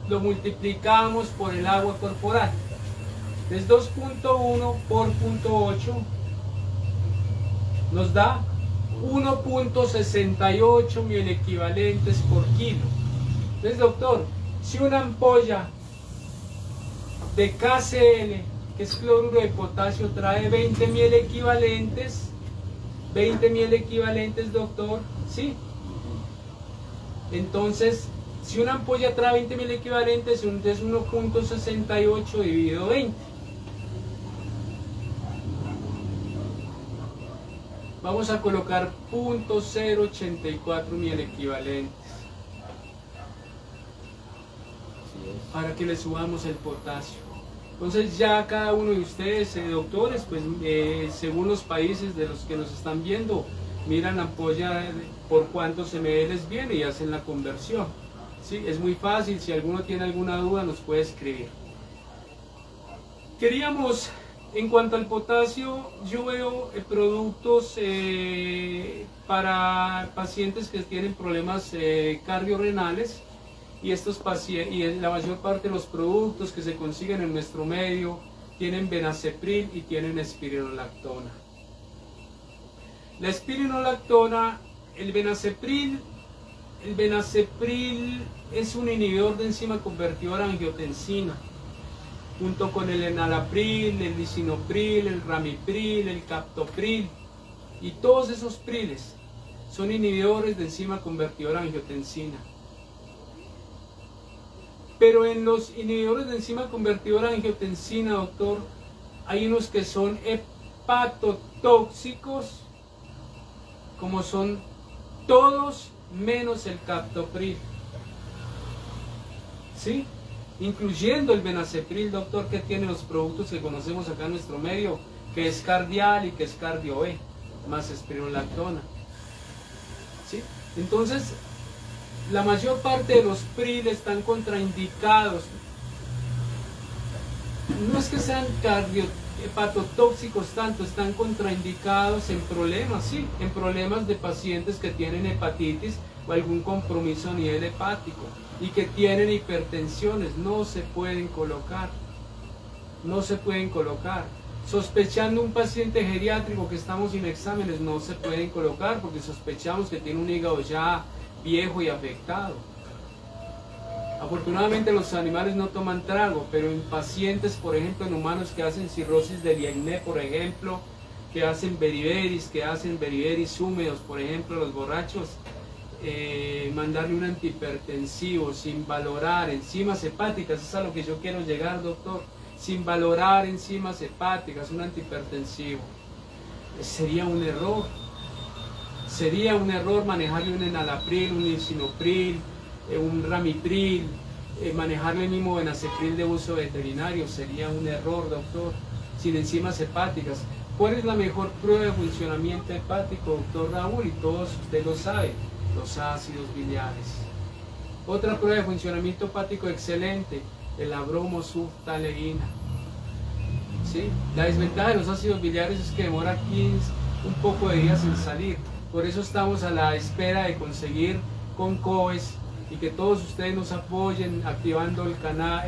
lo multiplicamos por el agua corporal. Entonces 2.1 por 0.8 nos da 1.68 milequivalentes por kilo. Entonces, doctor, si una ampolla de KCl, que es cloruro de potasio, trae 20 milequivalentes, doctor, ¿sí? Entonces, si una ampolla trae 20.000 equivalentes, es 1.68 dividido 20. Vamos a colocar 0.084 mil equivalentes para que le subamos el potasio. Entonces ya cada uno de ustedes, doctores, pues según los países de los que nos están viendo, miran la ampolla por cuántos ml viene y hacen la conversión. ¿Sí? Es muy fácil, si alguno tiene alguna duda nos puede escribir. Queríamos, en cuanto al potasio, yo veo productos para pacientes que tienen problemas cardiorrenales, y la mayor parte de los productos que se consiguen en nuestro medio tienen benacepril y tienen espironolactona. La espironolactona, el benacepril es un inhibidor de enzima convertidora a angiotensina, junto con el enalapril, el lisinopril, el ramipril, el captopril, y todos esos priles son inhibidores de enzima convertidora a angiotensina. Pero en los inhibidores de enzima convertidora a angiotensina, doctor, hay unos que son hepatotóxicos, como son todos menos el captopril, ¿sí? Incluyendo el benacepril, doctor, que tiene los productos que conocemos acá en nuestro medio, que es Cardial y que es Cardio E, más espironolactona, ¿sí? Entonces, la mayor parte de los PRIL están contraindicados. No es que sean hepatotóxicos tanto, están contraindicados en problemas, sí, en problemas de pacientes que tienen hepatitis o algún compromiso a nivel hepático y que tienen hipertensiones. No se pueden colocar, no se pueden colocar. Sospechando un paciente geriátrico que estamos sin exámenes, no se pueden colocar porque sospechamos que tiene un hígado ya viejo y afectado. Afortunadamente los animales no toman trago, pero en pacientes, por ejemplo en humanos que hacen cirrosis de Liegnet, por ejemplo, que hacen beriberis, húmedos, por ejemplo los borrachos, mandarle un antihipertensivo sin valorar enzimas hepáticas, es a lo que yo quiero llegar, doctor, sin valorar enzimas hepáticas, un antihipertensivo, sería un error. Sería un error manejarle un enalapril, un lisinopril, un ramipril, manejarle el mismo benacepril de uso veterinario. Sería un error, doctor, sin enzimas hepáticas. ¿Cuál es la mejor prueba de funcionamiento hepático, doctor Raúl? Y todos ustedes lo saben, los ácidos biliares. Otra prueba de funcionamiento hepático excelente, la bromosultaleína. ¿Sí? La desventaja de los ácidos biliares es que demora un poco de días en salir. Por eso estamos a la espera de conseguir con COES y que todos ustedes nos apoyen activando el canal,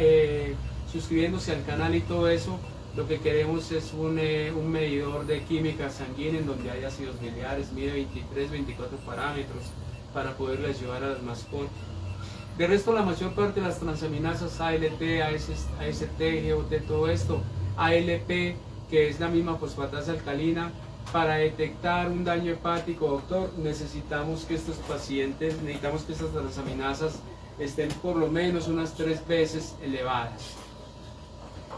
suscribiéndose al canal y todo eso. Lo que queremos es un medidor de química sanguínea en donde hay ácidos biliares, mide 23, 24 parámetros para poderle ayudar a las mascotas. De resto, la mayor parte de las transaminasas ALT, AST, GOT, todo esto, ALP, que es la misma fosfatasa alcalina. Para detectar un daño hepático, doctor, necesitamos que estas transaminasas estén por lo menos unas 3 veces elevadas.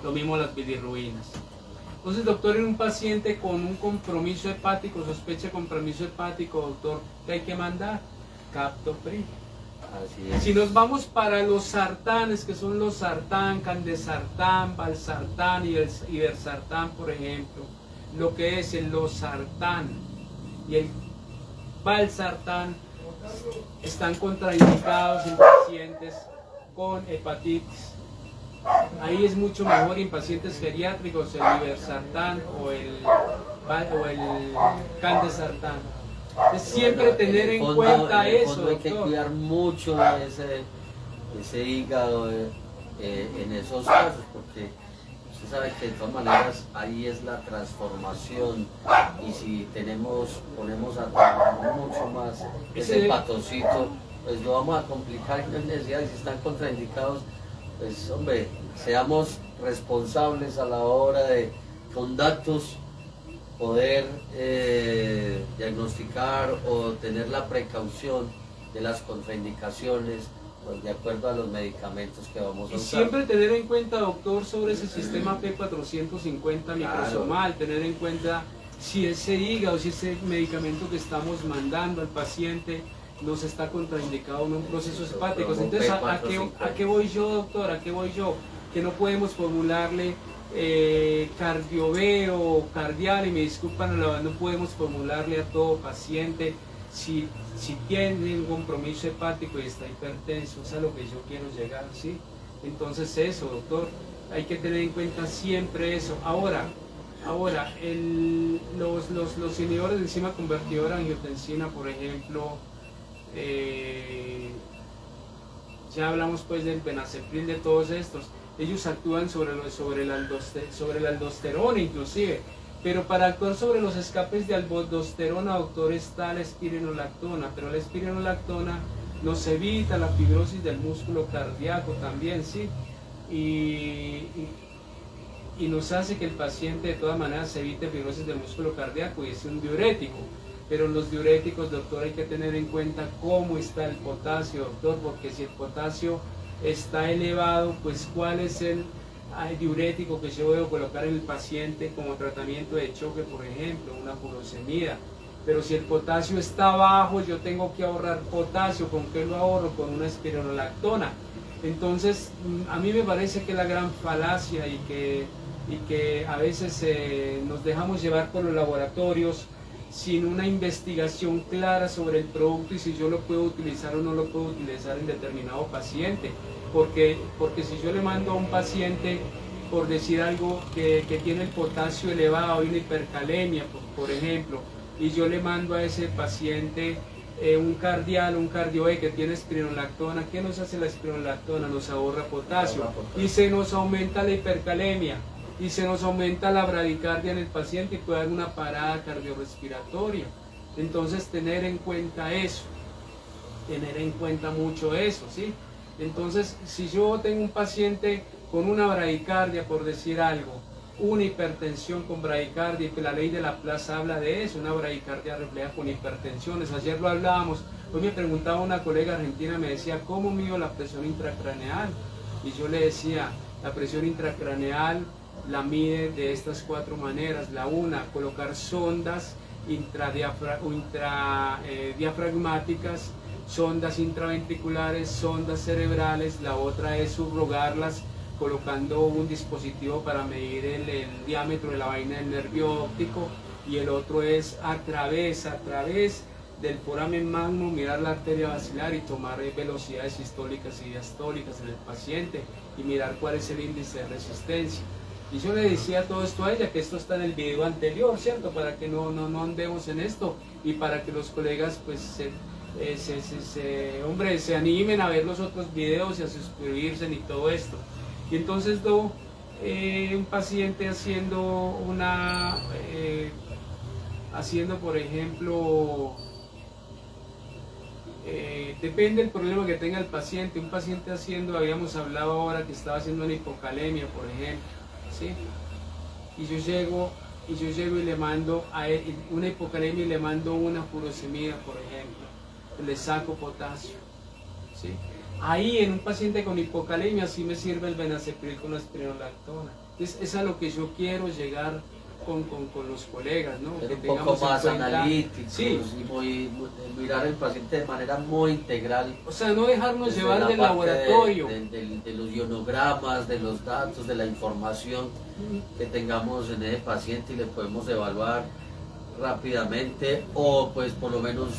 Lo mismo las bilirrubinas. Entonces, doctor, en un paciente con un compromiso hepático, sospecha de compromiso hepático, doctor, ¿qué hay que mandar? Captopril. Así es. Si nos vamos para los sartanes, que son los sartán, candesartán, valsartán y ibersartán, por ejemplo, lo que es el losartán y el valsartán están contraindicados en pacientes con hepatitis. Ahí es mucho mejor en pacientes geriátricos el ibersartán o el candesartán. Es siempre tener en cuenta eso. Hay que cuidar mucho ese hígado en esos casos, porque usted sabe que de todas maneras ahí es la transformación, y si ponemos a trabajar mucho más ese hepatocito, pues lo vamos a complicar y no es necesario. Si están contraindicados, pues hombre, seamos responsables a la hora de, con datos, poder diagnosticar o tener la precaución de las contraindicaciones, pues, de acuerdo a los medicamentos que vamos a Y usar. siempre tener en cuenta, doctor, sobre ese sistema P450 microsomal, tener en cuenta si ese hígado, si ese medicamento que estamos mandando al paciente nos está contraindicado en un proceso hepático. Entonces, ¿a qué voy yo, doctor? ¿A qué voy yo? Que no podemos formularle cardioveo o cardial, y me disculpan, no podemos formularle a todo paciente si tiene un compromiso hepático y está hipertenso. Es a lo que yo quiero llegar, ¿sí? Entonces eso, doctor, hay que tener en cuenta siempre eso. Ahora los inhibidores de enzima convertidora angiotensina, por ejemplo, ya hablamos pues del benacepril, de todos estos, ellos actúan sobre la aldosterona inclusive, pero para actuar sobre los escapes de aldosterona, doctor, está la espironolactona, pero la espironolactona nos evita la fibrosis del músculo cardíaco también, ¿sí? Y nos hace que el paciente de todas maneras se evite fibrosis del músculo cardíaco, y es un diurético. Pero los diuréticos, doctor, hay que tener en cuenta cómo está el potasio, doctor, porque si el potasio está elevado, pues cuál es el diurético que yo debo colocar en el paciente como tratamiento de choque, por ejemplo, una furosemida. Pero si el potasio está bajo, yo tengo que ahorrar potasio. ¿Con qué lo ahorro? Con una espironolactona. Entonces, a mí me parece que la gran falacia y que a veces nos dejamos llevar por los laboratorios sin una investigación clara sobre el producto y si yo lo puedo utilizar o no lo puedo utilizar en determinado paciente. Porque si yo le mando a un paciente, por decir algo, que tiene el potasio elevado y una hipercalemia, por ejemplo, y yo le mando a ese paciente un cardial, un cardio-E que tiene espironolactona, ¿qué nos hace la espironolactona? Nos ahorra potasio y se nos aumenta la hipercalemia y se nos aumenta la bradicardia en el paciente y puede haber una parada cardiorrespiratoria. Entonces tener en cuenta eso, tener en cuenta mucho eso, ¿sí? Entonces, si yo tengo un paciente con una bradicardia, por decir algo, una hipertensión con bradicardia, y la ley de Laplace habla de eso, una bradicardia refleja con hipertensiones. Ayer lo hablábamos, hoy me preguntaba una colega argentina, me decía, ¿cómo mido la presión intracraneal? Y yo le decía, la presión intracraneal la mide de estas 4 maneras. La una, colocar sondas diafragmáticas, sondas intraventriculares, sondas cerebrales. La otra es subrogarlas colocando un dispositivo para medir el diámetro de la vaina del nervio óptico, y el otro es a través del foramen magno mirar la arteria basilar y tomar velocidades sistólicas y diastólicas en el paciente y mirar cuál es el índice de resistencia. Y yo le decía todo esto a ella, que esto está en el video anterior, ¿cierto? Para que no andemos en esto y para que los colegas pues se animen a ver los otros videos y a suscribirse y todo esto. Y entonces un paciente haciendo por ejemplo, depende del problema que tenga el paciente. Un paciente habíamos hablado ahora que estaba haciendo una hipocalemia, por ejemplo, ¿sí? Y yo llego y le mando a él una hipocalemia y le mando una furosemida, por ejemplo. Le saco potasio, ¿sí? Ahí en un paciente con hipocalemia sí me sirve el benacepril con la espironolactona. Entonces es a lo que yo quiero llegar con los colegas, ¿no? Ser que un poco más cuenta, analíticos, sí, y mirar al paciente de manera muy integral. o sea, no dejarnos Desde llevar la del parte laboratorio. de los ionogramas, de los datos, de la información que tengamos en ese paciente, y le podemos evaluar rápidamente, o pues por lo menos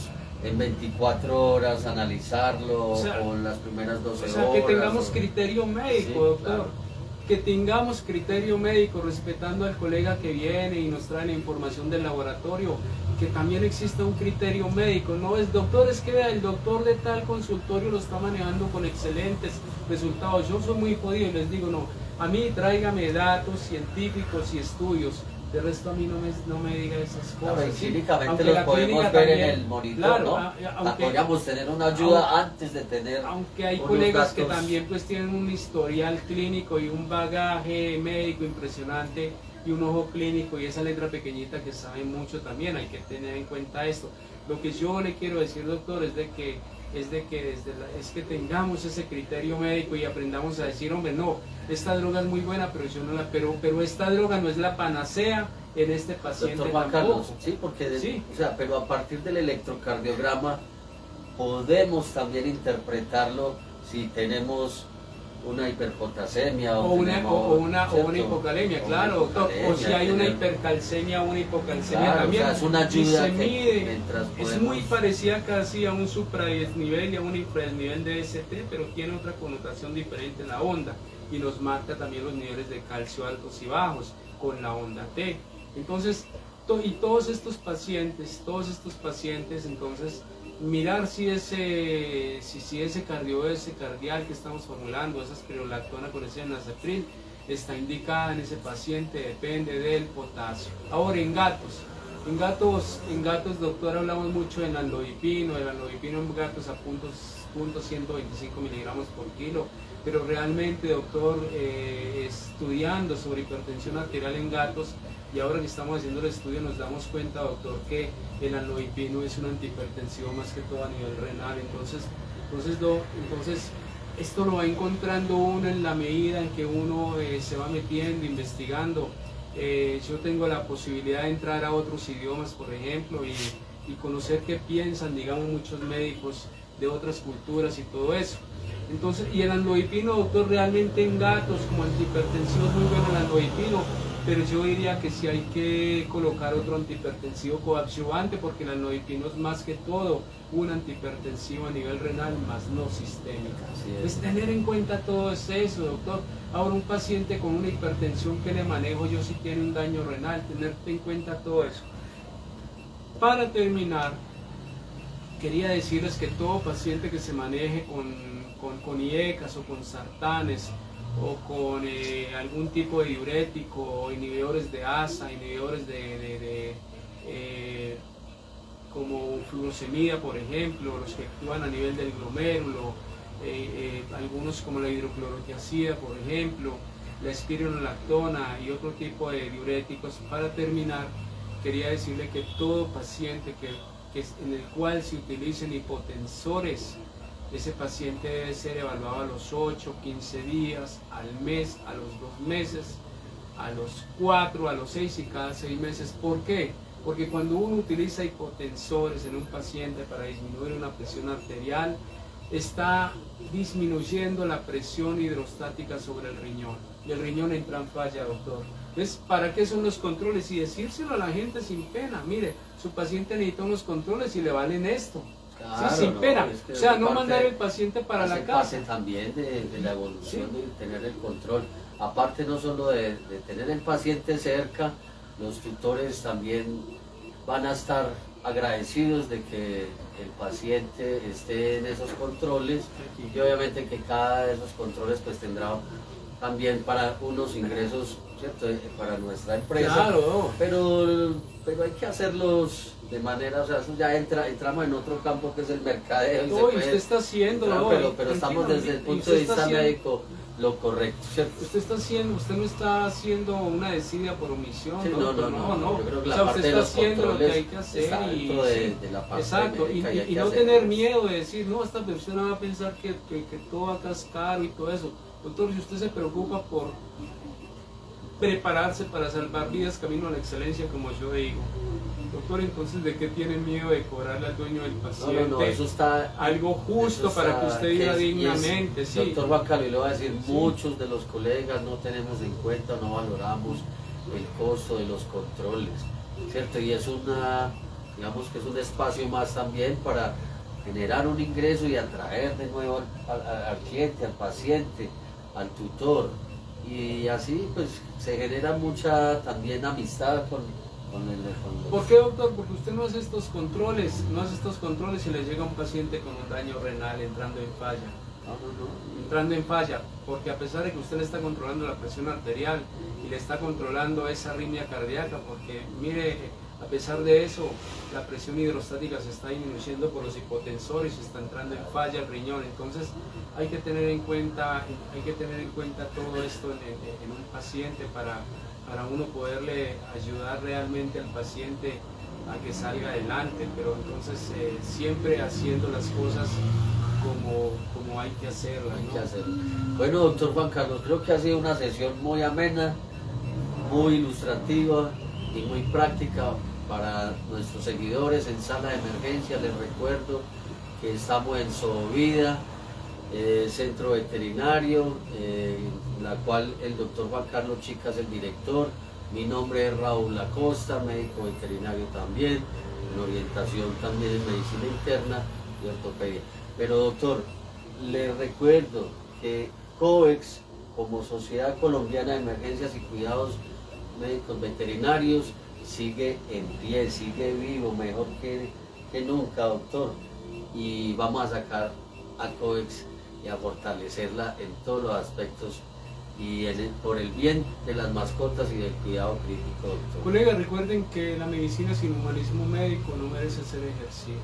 en 24 horas analizarlo, O sea, o en las primeras 12 O horas. sea, que tengamos criterio médico, Sí, doctor. claro. Que tengamos criterio médico, respetando al colega que viene y nos trae la información del laboratorio. Que también exista un criterio médico. No es, doctor, es que vea, el doctor de tal consultorio lo está manejando con excelentes resultados. Yo soy muy jodido y les digo, no, a mí tráigame datos científicos y estudios. De resto a mí no me diga esas cosas. Claro, y ¿sí? clínicamente Aunque los la podemos clínica ver también, en el monitor, claro, ¿no? Podríamos tener una ayuda antes de tener. Aunque hay unos colegas que datos. también pues tienen un historial clínico y un bagaje médico impresionante y un ojo clínico y esa letra pequeñita que saben mucho también, hay que tener en cuenta esto. Lo que yo le quiero decir, doctor, es de que es de que es que tengamos ese criterio médico y aprendamos a decir, hombre, no, esta droga es muy buena, pero yo no la, pero esta droga no es la panacea en este paciente Doctor Juan tampoco. Carlos, sí, porque Sí. o sea, pero a partir del electrocardiograma podemos también interpretarlo si tenemos una hiperpotasemia O una ¿cierto? hipocalemia, O claro, una doctor. O si hay una tenemos- hipercalcemia o una hipocalcemia Claro, también. o sea, es una y ayuda se que mide. mientras Es podemos- muy parecida casi a un supradesnivel y a un infradesnivel de ST, pero tiene otra connotación diferente en la onda y nos marca también los niveles de calcio altos y bajos con la onda T. Entonces, y todos estos pacientes, entonces, mirar si ese cardioverse cardial que estamos formulando, esa espirulactona con ese anacepril, está indicada en ese paciente, depende del potasio. Ahora, en gatos, doctor, hablamos mucho del amlodipino en gatos a punto 125 miligramos por kilo, pero realmente, doctor, estudiando sobre hipertensión arterial en gatos, y ahora que estamos haciendo el estudio nos damos cuenta, doctor, que el amlodipino es un antihipertensivo más que todo a nivel renal. Entonces esto lo va encontrando uno en la medida en que uno se va metiendo, investigando. Yo tengo la posibilidad de entrar a otros idiomas, por ejemplo, y conocer qué piensan, digamos, muchos médicos de otras culturas y todo eso. Entonces, y el amlodipino, doctor, realmente en gatos como antihipertensivo es muy bueno el amlodipino, pero yo diría que sí hay que colocar otro antihipertensivo coadyuvante, porque el amlodipino es más que todo un antihipertensivo a nivel renal, más no sistémico. Pues tener en cuenta todo eso, doctor. Ahora, un paciente con una hipertensión que le manejo yo si tiene un daño renal, tener en cuenta todo eso. Para terminar, quería decirles que todo paciente que se maneje con IECAS o con sartanes o con algún tipo de diurético, inhibidores de ASA, inhibidores como fluosemida, por ejemplo, los que actúan a nivel del glomérulo, algunos como la hidroclorotiazida, por ejemplo, la espironolactona y otro tipo de diuréticos. Para terminar, quería decirle que todo paciente en el cual se utilicen hipotensores, ese paciente debe ser evaluado a los 8, 15 días, al mes, a los 2 meses, a los 4, a los 6 y cada 6 meses. ¿Por qué? Porque cuando uno utiliza hipotensores en un paciente para disminuir una presión arterial, está disminuyendo la presión hidrostática sobre el riñón. Y el riñón entra en falla, doctor. Entonces, ¿para qué son los controles? Y decírselo a la gente sin pena. Mire, su paciente necesita unos controles y le valen esto. Claro, sí, sin no, pena. es que O sea, no parte mandar el paciente para la casa. Parte también de la evolución, Sí. de tener el control. Aparte no solo de tener el paciente cerca, los tutores también van a estar agradecidos de que el paciente esté en esos controles, y obviamente que cada de esos controles pues tendrá también para unos ingresos, ¿cierto? Para nuestra empresa. Claro. Pero hay que hacerlos de manera, o sea, eso ya entramos en otro campo que es el mercadeo. No, y usted está haciendo, pero estamos desde el punto de vista médico lo correcto, ¿cierto? Usted no está haciendo una desidia por omisión. Sí, no. Yo creo que la O sea, parte usted de está los haciendo lo que controles hay que hacer está dentro de la parte exacto, médica y hay y que no hacerlo. tener miedo de decir, no, esta persona va a pensar que todo acá es caro y todo eso. Doctor, si usted se preocupa por prepararse para salvar vidas camino a la excelencia, como yo digo, doctor, entonces, ¿de qué tiene miedo de cobrarle al dueño del paciente? No, eso está algo justo eso para está- que usted viva es- y es- dignamente, sí. Doctor Juan Carlos, y le voy a decir, Sí. muchos de los colegas no tenemos en cuenta, no valoramos el costo de los controles, ¿cierto? Y es digamos que es un espacio más también para generar un ingreso y atraer de nuevo al cliente, al paciente, al tutor. Y así pues se genera mucha también amistad con los... ¿Por qué, doctor? Porque usted no hace estos controles y le llega un paciente con un daño renal entrando en falla. Entrando en falla, porque a pesar de que usted le está controlando la presión arterial y le está controlando esa arritmia cardíaca, porque mire, a pesar de eso, la presión hidrostática se está disminuyendo por los hipotensores y está entrando en falla el riñón. Entonces hay que tener en cuenta todo esto en un paciente para uno poderle ayudar realmente al paciente a que salga adelante, pero entonces siempre haciendo las cosas como hay que hacerlas, Hay ¿no? que hacerlo. Bueno, doctor Juan Carlos, creo que ha sido una sesión muy amena, muy ilustrativa y muy práctica para nuestros seguidores en sala de emergencia. Les recuerdo que estamos en Sovida, centro veterinario, en la cual el doctor Juan Carlos Chica es el director. Mi nombre es Raúl Acosta, médico veterinario también, en orientación también en medicina interna y ortopedia. Pero doctor, le recuerdo que COVEX, como Sociedad Colombiana de Emergencias y Cuidados Médicos Veterinarios, sigue en pie, sigue vivo, mejor que nunca, doctor. Y vamos a sacar a COVEX y a fortalecerla en todos los aspectos y por el bien de las mascotas y del cuidado crítico, doctor. Colegas, recuerden que la medicina sin humanismo médico no merece ser ejercida.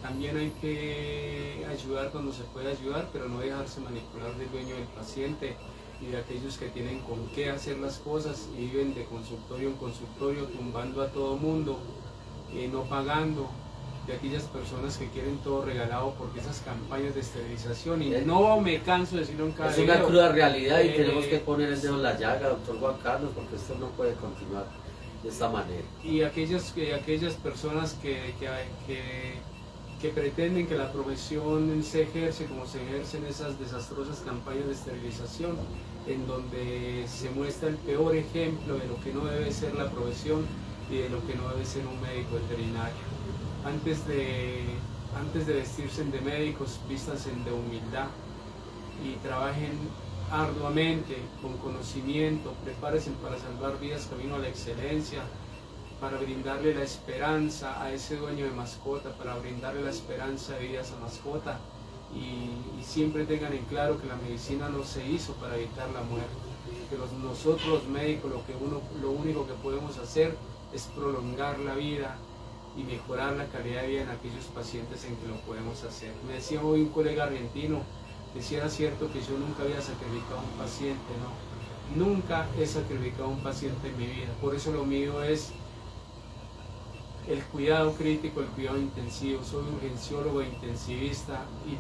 También hay que ayudar cuando se puede ayudar, pero no dejarse manipular del dueño del paciente y de aquellos que tienen con qué hacer las cosas y viven de consultorio en consultorio, tumbando a todo mundo, no pagando, de aquellas personas que quieren todo regalado porque esas campañas de esterilización, y no me canso de decirlo en cada video. Es una cruda realidad y tenemos que poner el dedo en la llaga, doctor Juan Carlos, porque esto no puede continuar de esta manera. Y aquellas personas que pretenden que la profesión se ejerce como se ejercen esas desastrosas campañas de esterilización, en donde se muestra el peor ejemplo de lo que no debe ser la profesión y de lo que no debe ser un médico veterinario. Antes de vestirse de médicos, vístanse de humildad y trabajen arduamente, con conocimiento, prepárense para salvar vidas camino a la excelencia, para brindarle la esperanza a ese dueño de mascota, para brindarle la esperanza de vida a esa mascota, y siempre tengan en claro que la medicina no se hizo para evitar la muerte, que nosotros los médicos lo único que podemos hacer es prolongar la vida y mejorar la calidad de vida en aquellos pacientes en que lo podemos hacer. Me decía hoy un colega argentino que si era cierto que yo nunca había sacrificado a un paciente, no, nunca he sacrificado a un paciente en mi vida, por eso lo mío es el cuidado crítico, el cuidado intensivo. Soy urgenciólogo e intensivista y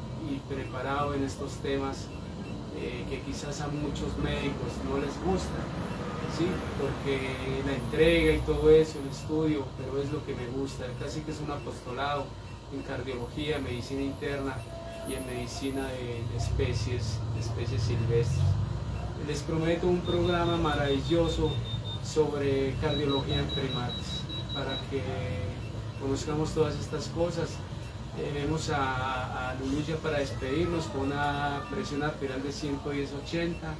preparado en estos temas que quizás a muchos médicos no les gusta, ¿sí? Porque la entrega y todo eso, el estudio, pero es lo que me gusta. Casi que es un apostolado en cardiología, medicina interna y en medicina de especies silvestres. Les prometo un programa maravilloso sobre cardiología en primates, para que conozcamos todas estas cosas. Vemos a Lulu ya para despedirnos con una presión arterial de 110/80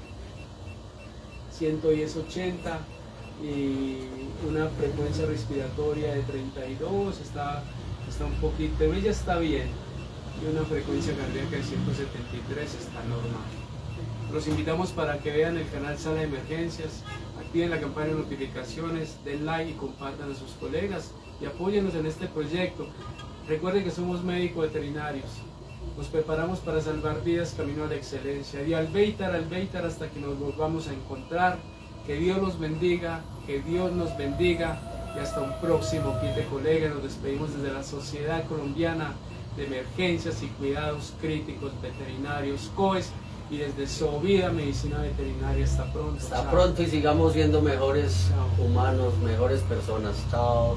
y una frecuencia respiratoria de 32, está un poquito, ella está bien, y una frecuencia cardíaca de 173 está normal. Los invitamos para que vean el canal Sala de Emergencias, activen la campana de notificaciones, den like y compartan a sus colegas y apóyennos en este proyecto. Recuerden que somos médicos veterinarios, nos preparamos para salvar vidas camino a la excelencia. Y al Beitar hasta que nos volvamos a encontrar. Que Dios los bendiga, que Dios nos bendiga y hasta un próximo kit de colega. Nos despedimos desde la Sociedad Colombiana de Emergencias y Cuidados Críticos Veterinarios, COES, y desde Sovida Medicina Veterinaria. Hasta pronto. Hasta pronto y sigamos siendo mejores humanos, mejores personas. Chao.